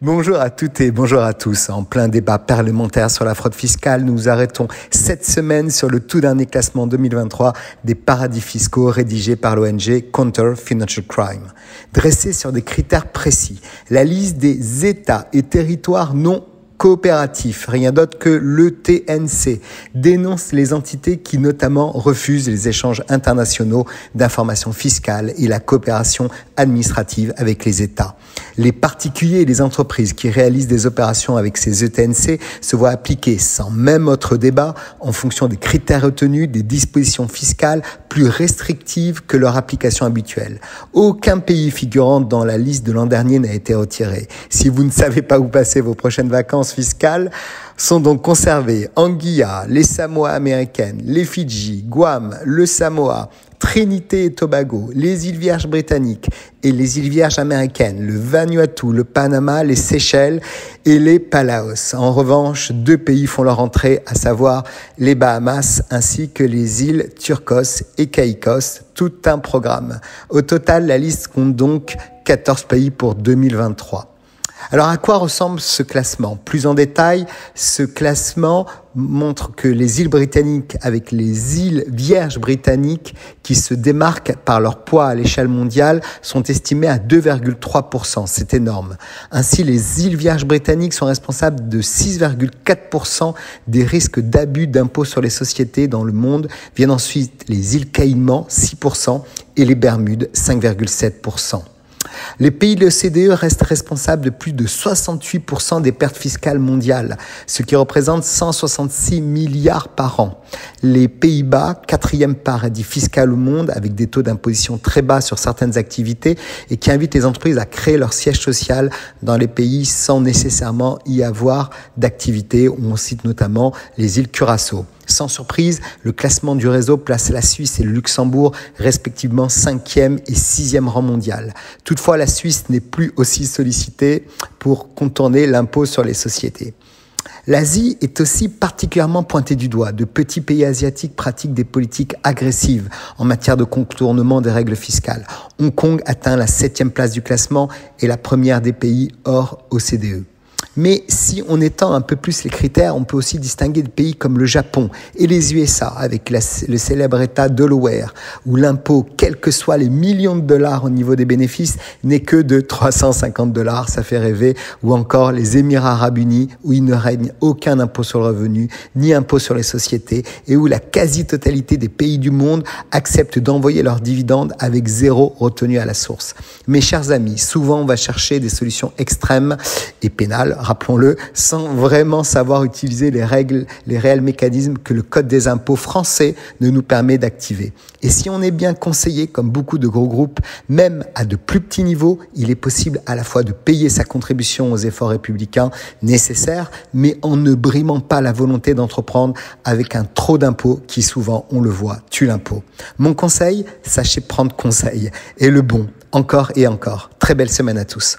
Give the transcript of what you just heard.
Bonjour à toutes et bonjour à tous. En plein débat parlementaire sur la fraude fiscale, nous nous arrêtons cette semaine sur le tout dernier classement 2023 des paradis fiscaux rédigé par l'ONG Counter Financial Crime. Dressé sur des critères précis, la liste des États et territoires non coopératif, rien d'autre que le TNC, dénonce les entités qui notamment refusent les échanges internationaux d'informations fiscales et la coopération administrative avec les États. Les particuliers et les entreprises qui réalisent des opérations avec ces ETNC se voient appliquer sans même autre débat, en fonction des critères retenus, des dispositions fiscales plus restrictives que leur application habituelle. Aucun pays figurant dans la liste de l'an dernier n'a été retiré. Si vous ne savez pas où passer vos prochaines vacances fiscales, sont donc conservées Anguilla, les Samoa américaines, les Fidji, Guam, le Samoa, Trinité et Tobago, les îles Vierges britanniques et les îles Vierges américaines, le Vanuatu, le Panama, les Seychelles et les Palaos. En revanche, 2 pays font leur entrée, à savoir les Bahamas ainsi que les îles Turcos et Caïcos, tout un programme. Au total, la liste compte donc 14 pays pour 2023. Alors à quoi ressemble ce classement ? Plus en détail, ce classement montre que les îles britanniques avec les îles Vierges britanniques qui se démarquent par leur poids à l'échelle mondiale sont estimées à 2,3%. C'est énorme. Ainsi, les îles Vierges britanniques sont responsables de 6,4% des risques d'abus d'impôt sur les sociétés dans le monde. Viennent ensuite les îles Caïmans, 6%, et les Bermudes, 5,7%. Les pays de l'OCDE restent responsables de plus de 68% des pertes fiscales mondiales, ce qui représente 166 milliards par an. Les Pays-Bas, 4e paradis fiscal au monde, avec des taux d'imposition très bas sur certaines activités et qui invitent les entreprises à créer leur siège social dans les pays sans nécessairement y avoir d'activité. On cite notamment les îles Curaçao. Sans surprise, le classement du réseau place la Suisse et le Luxembourg respectivement 5e et 6e rang mondial. Toutefois, la Suisse n'est plus aussi sollicitée pour contourner l'impôt sur les sociétés. L'Asie est aussi particulièrement pointée du doigt. De petits pays asiatiques pratiquent des politiques agressives en matière de contournement des règles fiscales. Hong Kong atteint la 7e place du classement et la première des pays hors OCDE. Mais si on étend un peu plus les critères, on peut aussi distinguer des pays comme le Japon et les USA avec le célèbre État Delaware où l'impôt, quels que soient les millions de dollars au niveau des bénéfices, n'est que de $350, ça fait rêver, ou encore les Émirats Arabes Unis où il ne règne aucun impôt sur le revenu, ni impôt sur les sociétés et où la quasi-totalité des pays du monde acceptent d'envoyer leurs dividendes avec 0 retenue à la source. Mes chers amis, souvent on va chercher des solutions extrêmes et pénales, rappelons-le, sans vraiment savoir utiliser les règles, les réels mécanismes que le code des impôts français ne nous permet d'activer. Et si on est bien conseillé, comme beaucoup de gros groupes, même à de plus petits niveaux, il est possible à la fois de payer sa contribution aux efforts républicains nécessaires, mais en ne brimant pas la volonté d'entreprendre avec un trop d'impôts qui souvent, on le voit, tue l'impôt. Mon conseil, sachez prendre conseil. Et le bon, encore et encore. Très belle semaine à tous.